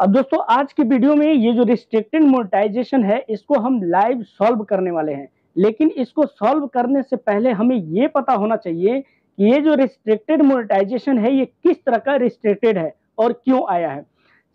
अब दोस्तों आज की वीडियो में ये जो रिस्ट्रिक्टेड मोनेटाइजेशन है इसको हम लाइव सॉल्व करने वाले हैं। लेकिन इसको सॉल्व करने से पहले हमें ये पता होना चाहिए कि ये जो रिस्ट्रिक्टेड मोनेटाइजेशन है ये किस तरह का रिस्ट्रिक्टेड है और क्यों आया है।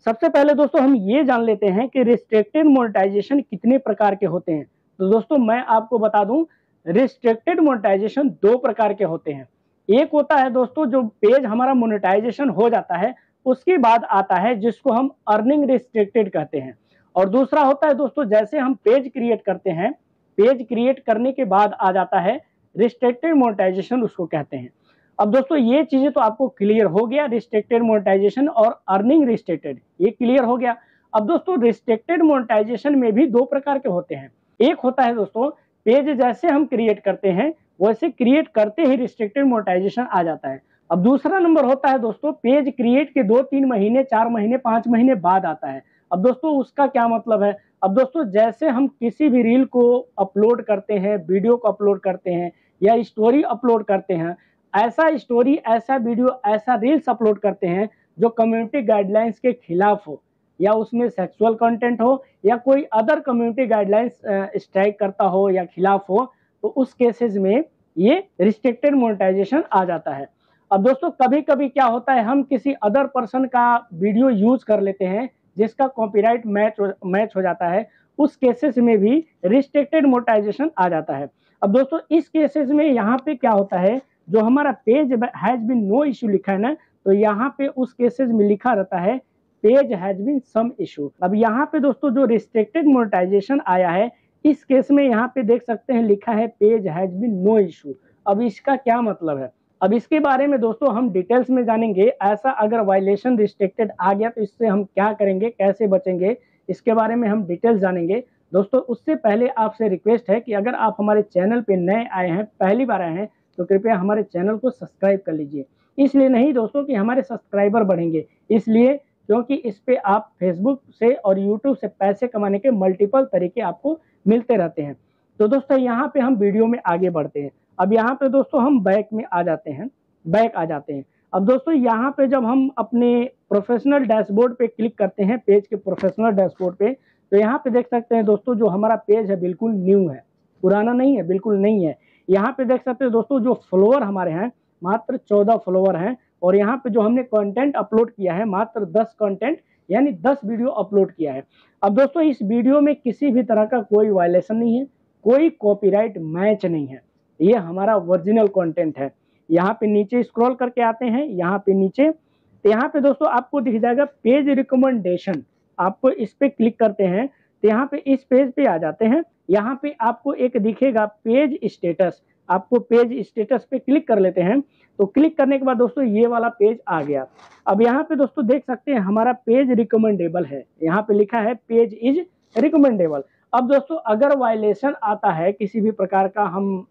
सबसे पहले दोस्तों हम ये जान लेते हैं कि रिस्ट्रिक्टेड मोनेटाइजेशन कितने प्रकार के होते हैं। तो दोस्तों मैं आपको बता दूं, रिस्ट्रिक्टेड मोनेटाइजेशन दो प्रकार के होते हैं। एक होता है दोस्तों जो पेज हमारा मोनेटाइजेशन हो जाता है उसके बाद आता है जिसको हम अर्निंग रिस्ट्रिक्टेड कहते हैं। और दूसरा होता है दोस्तों जैसे हम पेज क्रिएट करते हैं, पेज क्रिएट करने के बाद आ जाता है रिस्ट्रिक्टेड मोनेटाइजेशन, उसको कहते हैं। अब दोस्तों ये चीजें तो आपको क्लियर हो गया, रिस्ट्रिक्टेड मोनेटाइजेशन और अर्निंग रिस्ट्रिक्टेड ये क्लियर हो गया। अब दोस्तों रिस्ट्रिक्टेड मोनेटाइजेशन में भी दो प्रकार के होते हैं। एक होता है दोस्तों पेज जैसे हम क्रिएट करते हैं वैसे क्रिएट करते ही रिस्ट्रिक्टेड मोनेटाइजेशन आ जाता है। अब दूसरा नंबर होता है दोस्तों पेज क्रिएट के 2-3 महीने 4 महीने 5 महीने बाद आता है। अब दोस्तों उसका क्या मतलब है। अब दोस्तों जैसे हम किसी भी रील को अपलोड करते हैं, वीडियो को अपलोड करते हैं या स्टोरी अपलोड करते हैं, ऐसा स्टोरी ऐसा वीडियो ऐसा रील्स अपलोड करते हैं जो कम्युनिटी गाइडलाइंस के खिलाफ हो या उसमें सेक्सुअल कंटेंट हो या कोई अदर कम्युनिटी गाइडलाइंस स्ट्राइक करता हो या खिलाफ हो, तो उस केसेस में ये रिस्ट्रिक्टेड मोनेटाइजेशन आ जाता है। अब दोस्तों कभी कभी क्या होता है हम किसी अदर पर्सन का वीडियो यूज कर लेते हैं जिसका कॉपीराइट मैच हो जाता है, उस केसेस में भी रिस्ट्रिक्टेड मोनेटाइजेशन आ जाता है। अब दोस्तों इस केसेस में यहाँ पे क्या होता है, जो हमारा page has been no issue लिखा है ना, तो यहाँ पे उस केसेस में लिखा रहता है page has been some issue. अब यहाँ पे दोस्तों जो रिस्ट्रिक्टेड मोनेटाइजेशन आया है इस केस में यहाँ पे देख सकते हैं लिखा है page has been no issue. अब इसका क्या मतलब है, अब इसके बारे में दोस्तों हम डिटेल्स में जानेंगे। ऐसा अगर वायलेशन रिस्ट्रिक्टेड आ गया तो इससे हम क्या करेंगे, कैसे बचेंगे, इसके बारे में हम डिटेल्स जानेंगे। दोस्तों उससे पहले आपसे रिक्वेस्ट है कि अगर आप हमारे चैनल पे नए आए हैं, पहली बार आए हैं, तो कृपया हमारे चैनल को सब्सक्राइब कर लीजिए। इसलिए नहीं दोस्तों कि हमारे सब्सक्राइबर बढ़ेंगे, इसलिए क्योंकि इस पे आप फेसबुक से और यूट्यूब से पैसे कमाने के मल्टीपल तरीके आपको मिलते रहते हैं। तो दोस्तों यहाँ पे हम वीडियो में आगे बढ़ते हैं। अब यहाँ पे दोस्तों हम बैक में आ जाते हैं, बैक आ जाते हैं। अब दोस्तों यहाँ पे जब हम अपने प्रोफेशनल डैशबोर्ड पे क्लिक करते हैं, पेज के प्रोफेशनल डैशबोर्ड पे, तो यहाँ पे देख सकते हैं दोस्तों जो हमारा पेज है बिल्कुल न्यू है, पुराना नहीं है, बिल्कुल नहीं है। यहाँ पे देख सकते हैं दोस्तों जो फॉलोअर हमारे हैं मात्र 14 फॉलोअर हैं। और यहाँ पे जो हमने कंटेंट अपलोड किया है मात्र 10 कंटेंट यानी 10 वीडियो अपलोड किया है। अब दोस्तों इस वीडियो में किसी भी तरह का कोई वायलेशन नहीं है, कोई कॉपीराइट मैच नहीं है, ये हमारा ओरिजिनल कंटेंट है। यहाँ पे नीचे स्क्रॉल करके आते हैं, यहाँ पे नीचे, तो यहाँ पे दोस्तों आपको दिख जाएगा पेज रिकमेंडेशन। आपको इस पे क्लिक करते हैं तो यहाँ पे इस पेज पे आ जाते हैं। यहाँ पे आपको एक दिखेगा पेज स्टेटस, आपको पेज स्टेटस पे क्लिक कर लेते हैं। तो क्लिक करने के बाद दोस्तों ये वाला पेज आ गया। अब यहाँ पे दोस्तों देख सकते हैं हमारा पेज रिकमेंडेबल है, यहाँ पे लिखा है पेज इज रिकमेंडेबल। अब दोस्तों अगर वायलेशन आता है किसी भी प्रकार का, हम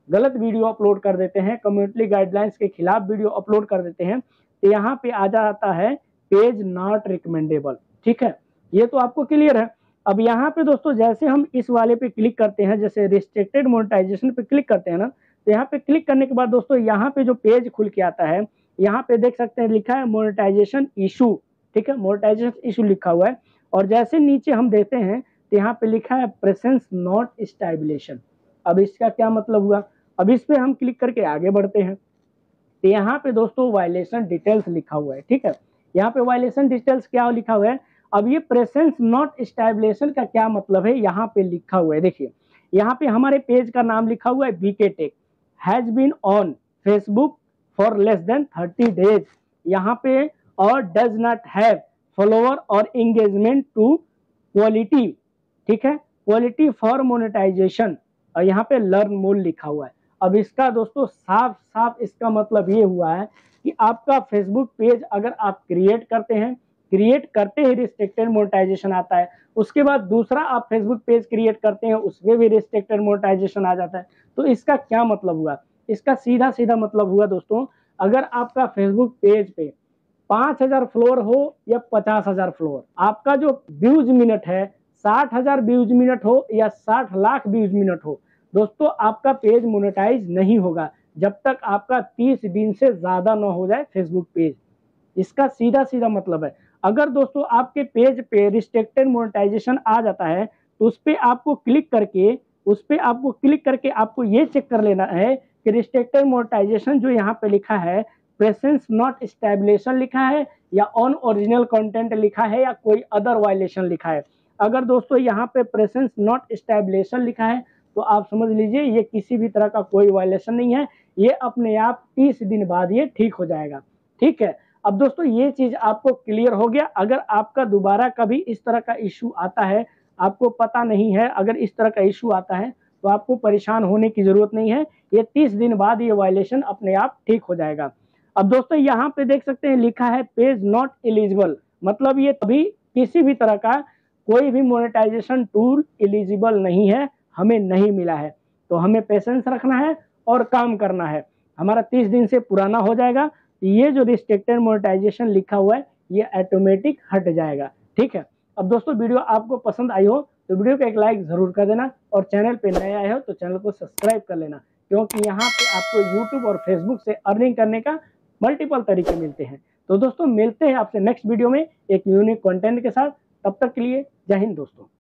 गलत वीडियो अपलोड कर देते हैं, कम्युनिटी गाइडलाइंस के खिलाफ वीडियो अपलोड कर देते हैं, तो यहाँ पे आ जाता है पेज नॉट रिकमेंडेबल। ठीक है, ये तो आपको क्लियर है। अब यहाँ पे दोस्तों जैसे हम इस वाले पे क्लिक करते हैं, जैसे रिस्ट्रिक्टेड मोनेटाइजेशन पे क्लिक करते हैं ना, तो यहाँ पे क्लिक करने के बाद दोस्तों यहाँ पे जो पेज खुल के आता है, यहाँ पे देख सकते हैं लिखा है मोनेटाइजेशन इशू। ठीक है, मोनेटाइजेशन इशू लिखा हुआ है। और जैसे नीचे हम देते हैं तो यहाँ पे लिखा है प्रेजेंस नॉट स्टेबलेशन। अब इसका क्या मतलब हुआ, अब इस पे हम क्लिक करके आगे बढ़ते हैं तो यहाँ पे दोस्तों वायलेशन डिटेल्स लिखा हुआ है। ठीक है, यहाँ पे वायलेशन डिटेल्स क्या लिखा हुआ है। अब ये प्रेजेंस नॉट स्टेबलेशन का क्या मतलब है, यहाँ पे लिखा हुआ है, देखिए यहाँ पे हमारे पेज का नाम लिखा हुआ है BK Tech has been on Facebook for less than 30 days, यहाँ पे और डज नॉट हैव फॉलोअर और एंगेजमेंट टू क्वालिटी। ठीक है, क्वालिटी फॉर मोनेटाइजेशन, और यहाँ पे लर्न मोर लिखा हुआ है। अब इसका दोस्तों साफ साफ इसका मतलब ये हुआ है कि आपका फेसबुक पेज अगर आप क्रिएट करते हैं, क्रिएट करते ही रिस्ट्रिक्टेड मोनेटाइजेशन आता है, उसके बाद दूसरा आप फेसबुक पेज क्रिएट करते हैं उसमें भी रिस्ट्रिक्टेड मोनेटाइजेशन आ जाता है। तो इसका क्या मतलब हुआ, इसका सीधा सीधा मतलब हुआ दोस्तों, अगर आपका फेसबुक पेज पे 5,000 फ्लोर हो या 50,000 फ्लोर, आपका जो व्यूज मिनट है 60,000 व्यूज मिनट हो या 60 लाख व्यूज मिनट हो, दोस्तों आपका पेज मोनेटाइज नहीं होगा जब तक आपका 30 दिन से ज्यादा ना हो जाए फेसबुक पेज। इसका सीधा सीधा मतलब है। अगर दोस्तों आपके पेज पे रिस्ट्रिक्टेड मोनेटाइजेशन आ जाता है तो उस पे आपको क्लिक करके आपको ये चेक कर लेना है कि रिस्ट्रिक्टेड मोनेटाइजेशन जो यहाँ पे लिखा है प्रेजेंस नॉट स्टैब्लिशन लिखा है या ऑन ओरिजिनल कंटेंट लिखा है या कोई अदर वायलेशन लिखा है। अगर दोस्तों यहाँ पे प्रेजेंस नॉट स्टैब्लिशन लिखा है तो आप समझ लीजिए ये किसी भी तरह का कोई वायलेशन नहीं है, ये अपने आप 30 दिन बाद ये ठीक हो जाएगा। ठीक है, अब दोस्तों ये चीज आपको क्लियर हो गया। अगर आपका दोबारा कभी इस तरह का इश्यू आता है, आपको पता नहीं है, अगर इस तरह का इश्यू आता है तो आपको परेशान होने की जरूरत नहीं है, ये 30 दिन बाद ये वायलेशन अपने आप ठीक हो जाएगा। अब दोस्तों यहाँ पे देख सकते हैं लिखा है पेज नॉट एलिजिबल, मतलब ये अभी किसी भी तरह का कोई भी मोनेटाइजेशन टूल एलिजिबल नहीं है, हमें नहीं मिला है। तो हमें पेशेंस रखना है और काम करना है, हमारा 30 दिन से पुराना हो जाएगा, ये जो रिस्ट्रिक्टेड मोनेटाइजेशन लिखा हुआ है ये ऑटोमेटिक हट जाएगा। ठीक है, अब दोस्तों वीडियो आपको पसंद आई हो तो वीडियो को एक लाइक जरूर कर देना और चैनल पे नए आए हो तो चैनल को सब्सक्राइब कर लेना, क्योंकि यहाँ पे आपको यूट्यूब और फेसबुक से अर्निंग करने का मल्टीपल तरीके मिलते हैं। तो दोस्तों मिलते हैं आपसे नेक्स्ट वीडियो में एक यूनिक कंटेंट के साथ, तब तक के लिए जय हिंद दोस्तों।